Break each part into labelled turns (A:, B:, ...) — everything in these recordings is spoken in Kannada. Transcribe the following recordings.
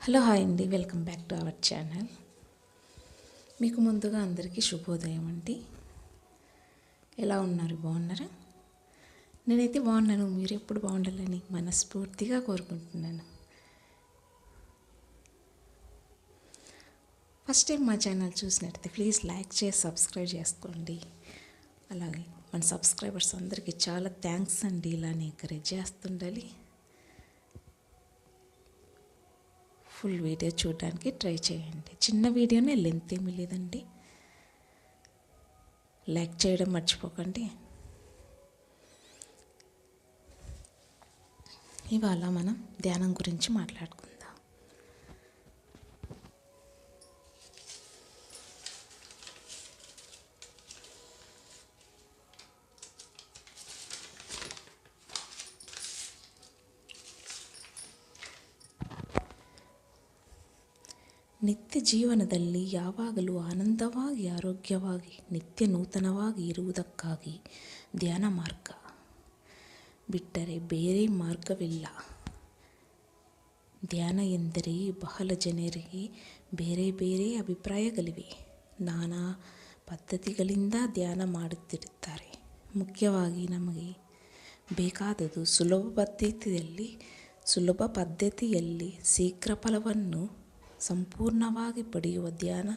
A: హలో హాయ్ అండి, welcome back to our channel. మీకు ముందుగా అందరికీ శుభోదయం అండి. ఎలా ఉన్నారు? బాగున్నారా? నేనైతే బాగున్నాను. మీరు ఎప్పుడు బాగుండాలని మనస్ఫూర్తిగా కోరుకుంటున్నాను. ఫస్ట్ టైం మా ఛానల్ చూసినట్టయితే ప్లీజ్ లైక్ చేసి సబ్స్క్రైబ్ చేసుకోండి. అలాగే మన సబ్స్క్రైబర్స్ అందరికీ చాలా థ్యాంక్స్ అండి. ఇలానే ఎంకరేజ్ చేస్తుండాలి. ఫుల్ వీడియో చూడడానికి ట్రై చేయండి. చిన్న వీడియోనే, లెంత్ ఏమీ లేదండి. లైక్ చేయడం మర్చిపోకండి. ఇవాళ మనం ధ్యానం గురించి మాట్లాడుకుందాం. ನಿತ್ಯ ಜೀವನದಲ್ಲಿ ಯಾವಾಗಲೂ ಆನಂದವಾಗಿ, ಆರೋಗ್ಯವಾಗಿ, ನಿತ್ಯ ನೂತನವಾಗಿ ಇರುವುದಕ್ಕಾಗಿ ಧ್ಯಾನ ಮಾರ್ಗ ಬಿಟ್ಟರೆ ಬೇರೆ ಮಾರ್ಗವಿಲ್ಲ. ಧ್ಯಾನ ಎಂದರೆ ಬಹಳ ಜನರಿಗೆ ಬೇರೆ ಬೇರೆ ಅಭಿಪ್ರಾಯಗಳಿವೆ. ನಾನಾ ಪದ್ಧತಿಗಳಿಂದ ಧ್ಯಾನ ಮಾಡುತ್ತಿರುತ್ತಾರೆ. ಮುಖ್ಯವಾಗಿ ನಮಗೆ ಬೇಕಾದದ್ದು ಸುಲಭ ಪದ್ಧತಿಯಲ್ಲಿ ಶೀಘ್ರ ಫಲವನ್ನು ಸಂಪೂರ್ಣವಾಗಿ ಪಡೆಯುವ ಧ್ಯಾನ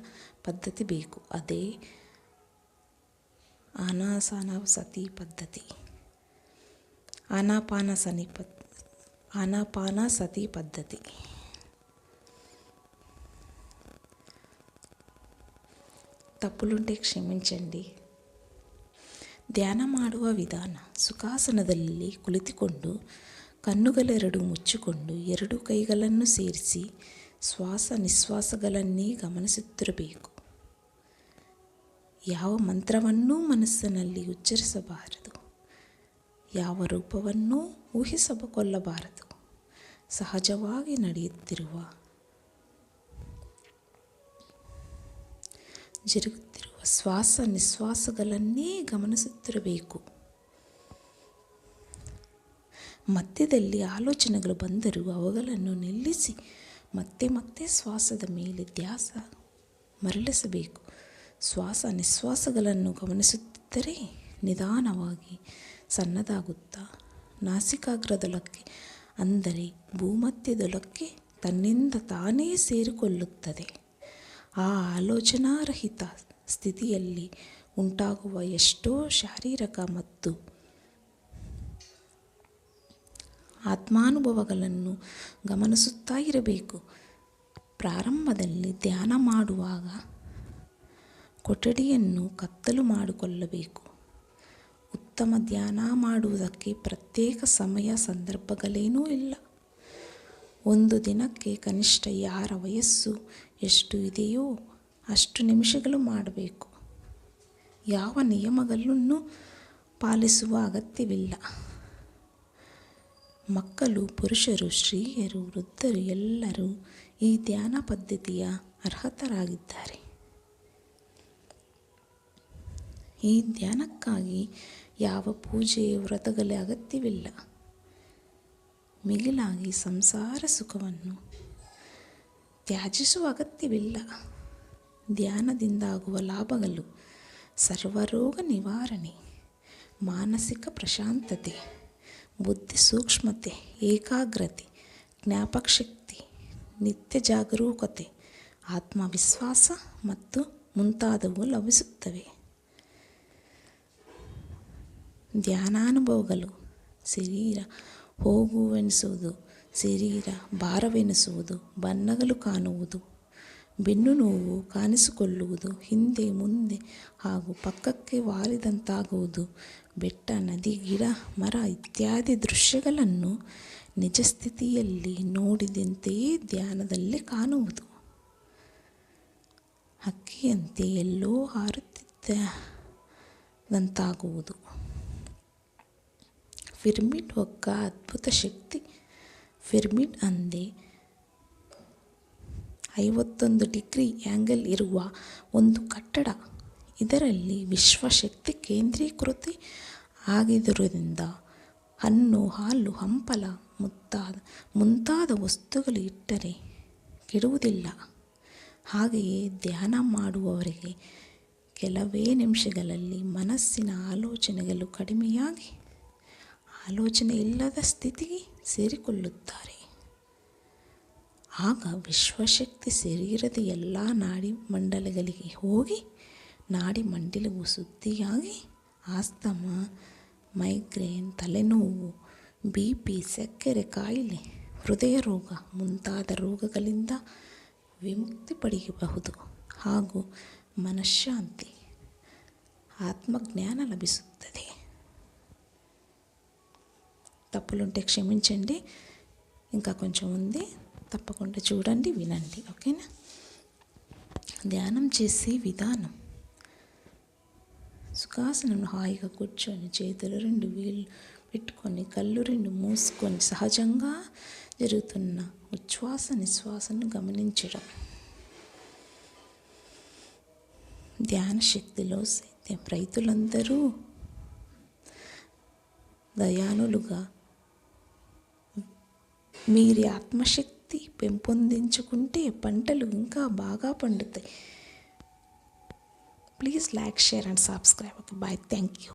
A: ಪದ್ಧತಿ ಬೇಕು. ಅದೇ ಆನಾಪಾನಸತಿ ಪದ್ಧತಿ. ತಪ್ಪುలుంటే ಕ್ಷಮಿಸಂడి. ಧ್ಯಾನ ಮಾಡುವ ವಿಧಾನ: ಸುಖಾಸನದಲ್ಲಿ ಕುಳಿತುಕೊಂಡು ಕಣ್ಣುಗಳೆರಡು ಮುಚ್ಚಿಕೊಂಡು ಎರಡು ಕೈಗಳನ್ನು ಸೇರಿಸಿ ಶ್ವಾಸ ನಿಶ್ವಾಸಗಳನ್ನೇ ಗಮನಿಸುತ್ತಿರಬೇಕು. ಯಾವ ಮಂತ್ರವನ್ನೂ ಮನಸ್ಸಿನಲ್ಲಿ ಉಚ್ಚರಿಸಬಾರದು. ಯಾವ ರೂಪವನ್ನೂ ಊಹಿಸಿಕೊಳ್ಳಬಾರದು. ಸಹಜವಾಗಿ ಜರುಗುತ್ತಿರುವ ಶ್ವಾಸ ನಿಶ್ವಾಸಗಳನ್ನೇ ಗಮನಿಸುತ್ತಿರಬೇಕು. ಮಧ್ಯದಲ್ಲಿ ಆಲೋಚನೆಗಳು ಬಂದರೂ ಅವುಗಳನ್ನು ನಿಲ್ಲಿಸಿ ಮತ್ತೆ ಶ್ವಾಸದ ಮೇಲೆ ಧ್ಯಾಸ ಮರಳಿಸಬೇಕು. ಶ್ವಾಸ ನಿಶ್ವಾಸಗಳನ್ನು ಗಮನಿಸುತ್ತಿದ್ದರೆ ನಿಧಾನವಾಗಿ ಸಣ್ಣದಾಗುತ್ತಾ ನಾಸಿಕಾಗ್ರದೊಳಕ್ಕೆ, ಅಂದರೆ ಭೂಮಧ್ಯದೊಳಕ್ಕೆ ತನ್ನಿಂದ ತಾನೇ ಸೇರಿಕೊಳ್ಳುತ್ತದೆ. ಆ ಆಲೋಚನಾರಹಿತ ಸ್ಥಿತಿಯಲ್ಲಿ ಉಂಟಾಗುವ ಎಷ್ಟೋ ಶಾರೀರಿಕ ಮತ್ತು ಆತ್ಮಾನುಭವಗಳನ್ನು ಗಮನಿಸುತ್ತಾ ಇರಬೇಕು. ಪ್ರಾರಂಭದಲ್ಲಿ ಧ್ಯಾನ ಮಾಡುವಾಗ ಕೊಠಡಿಯನ್ನು ಕತ್ತಲು ಮಾಡಿಕೊಳ್ಳಬೇಕು. ಉತ್ತಮ ಧ್ಯಾನ ಮಾಡುವುದಕ್ಕೆ ಪ್ರತ್ಯೇಕ ಸಮಯ ಸಂದರ್ಭಗಳೇನೂ ಇಲ್ಲ. ಒಂದು ದಿನಕ್ಕೆ ಕನಿಷ್ಠ ಯಾರ ವಯಸ್ಸು ಎಷ್ಟು ಇದೆಯೋ ಅಷ್ಟು ನಿಮಿಷಗಳು ಮಾಡಬೇಕು. ಯಾವ ನಿಯಮಗಳನ್ನು ಪಾಲಿಸುವ ಅಗತ್ಯವಿಲ್ಲ. ಮಕ್ಕಳು, ಪುರುಷರು, ಸ್ತ್ರೀಯರು, ವೃದ್ಧರು ಎಲ್ಲರೂ ಈ ಧ್ಯಾನ ಪದ್ಧತಿಯ ಅರ್ಹತರಾಗಿದ್ದಾರೆ. ಈ ಧ್ಯಾನಕ್ಕಾಗಿ ಯಾವ ಪೂಜೆ, ವ್ರತಗಳ ಅಗತ್ಯವಿಲ್ಲ. ಮಿಗಿಲಾಗಿ ಸಂಸಾರ ಸುಖವನ್ನು ತ್ಯಜಿಸುವ ಅಗತ್ಯವಿಲ್ಲ. ಧ್ಯಾನದಿಂದಾಗುವ ಲಾಭಗಳು: ಸರ್ವರೋಗ ನಿವಾರಣೆ, ಮಾನಸಿಕ ಪ್ರಶಾಂತತೆ, ಬುದ್ಧಿ ಸೂಕ್ಷ್ಮತೆ, ಏಕಾಗ್ರತೆ, ಜ್ಞಾಪಕಶಕ್ತಿ, ನಿತ್ಯ ಜಾಗರೂಕತೆ, ಆತ್ಮವಿಶ್ವಾಸ ಮತ್ತು ಮುಂತಾದವು ಲಭಿಸುತ್ತವೆ. ಧ್ಯಾನಾನುಭವಗಳು: ಶರೀರ ಹೋಗುವೆನಿಸುವುದು, ಶರೀರ ಭಾರವೆನಿಸುವುದು, ಬಣ್ಣಗಳು ಕಾಣುವುದು, ಬೆನ್ನು ನೋವು ಕಾಣಿಸಿಕೊಳ್ಳುವುದು, ಹಿಂದೆ ಮುಂದೆ ಹಾಗೂ ಪಕ್ಕಕ್ಕೆ ವಾಲಿದಂತಾಗುವುದು, ಬೆಟ್ಟ, ನದಿ, ಗಿಡ, ಮರ ಇತ್ಯಾದಿ ದೃಶ್ಯಗಳನ್ನು ನಿಜ ಸ್ಥಿತಿಯಲ್ಲಿ ನೋಡಿದಂತೆಯೇ ಧ್ಯಾನದಲ್ಲಿ ಕಾಣುವುದು. ಹಕ್ಕಿಯಂತೆ ಎಲ್ಲೋ ಹಾರುತ್ತಿದ್ದಂತಾಗುವುದು. ಪಿರಮಿಡ್ ಒಕ್ಕ ಅದ್ಭುತ ಶಕ್ತಿ. ಪಿರಮಿಡ್ ಅಂದರೆ 51 ಡಿಗ್ರಿ ಆ್ಯಂಗಲ್ ಇರುವ ಒಂದು ಕಟ್ಟಡ. ಇದರಲ್ಲಿ ವಿಶ್ವಶಕ್ತಿ ಕೇಂದ್ರೀಕೃತ ಆಗಿರುವುದರಿಂದ ಹಣ್ಣು, ಹಾಲು, ಹಂಪಲ ಮುಂತಾದ ವಸ್ತುಗಳು ಇಟ್ಟರೆ ಕೆಡುವುದಿಲ್ಲ. ಹಾಗೆಯೇ ಧ್ಯಾನ ಮಾಡುವವರಿಗೆ ಕೆಲವೇ ನಿಮಿಷಗಳಲ್ಲಿ ಮನಸ್ಸಿನ ಆಲೋಚನೆಗಳು ಕಡಿಮೆಯಾಗಿ ಆಲೋಚನೆ ಇಲ್ಲದ ಸ್ಥಿತಿಗೆ ಸೇರಿಕೊಳ್ಳುತ್ತಾರೆ. ಆಗ ವಿಶ್ವಶಕ್ತಿ ಶರೀರದ ಎಲ್ಲ ನಾಡಿ ಮಂಡಲಗಳಿಗೆ ಹೋಗಿ ನಾಡಿ ಮಂಡಲವು ಶುದ್ಧಿಯಾಗಿ ಆಸ್ತಮ, ಮೈಗ್ರೇನ್, ತಲೆನೋವು, BP, ಸಕ್ಕರೆ ಕಾಯಿಲೆ, ಹೃದಯ ರೋಗ ಮುಂತಾದ ರೋಗಗಳಿಂದ ವಿಮುಕ್ತಿ ಪಡೆಯಬಹುದು. ಹಾಗೂ మనశ్శాంతి, ఆత్మజ్ఞాన లభిస్తుంది. తప్పులుంటే క్షమించండి, ఇంకా కొంచెం ఉంది, తప్పకుండా చూడండి, వినండి. ఓకేనా? ధ్యానం చేసే విధానం. సుఖాసనంలో హాయిగా కూర్చొని చేతులు 2 వేళ్ళు పెట్టుకొని కళ్ళు 2 మూసుకొని సహజంగా జరుగుతున్న ఉచ్ఛ్వాస నిశ్వాసను గమనించడం. ధ్యాన శక్తిలో రైతులందరూ దయాళులుగా మీరు ఆత్మశక్తి పెంపొందించుకుంటే పంటలు ఇంకా బాగా పండుతాయి. Please like, share and subscribe. Okay, bye, thank you.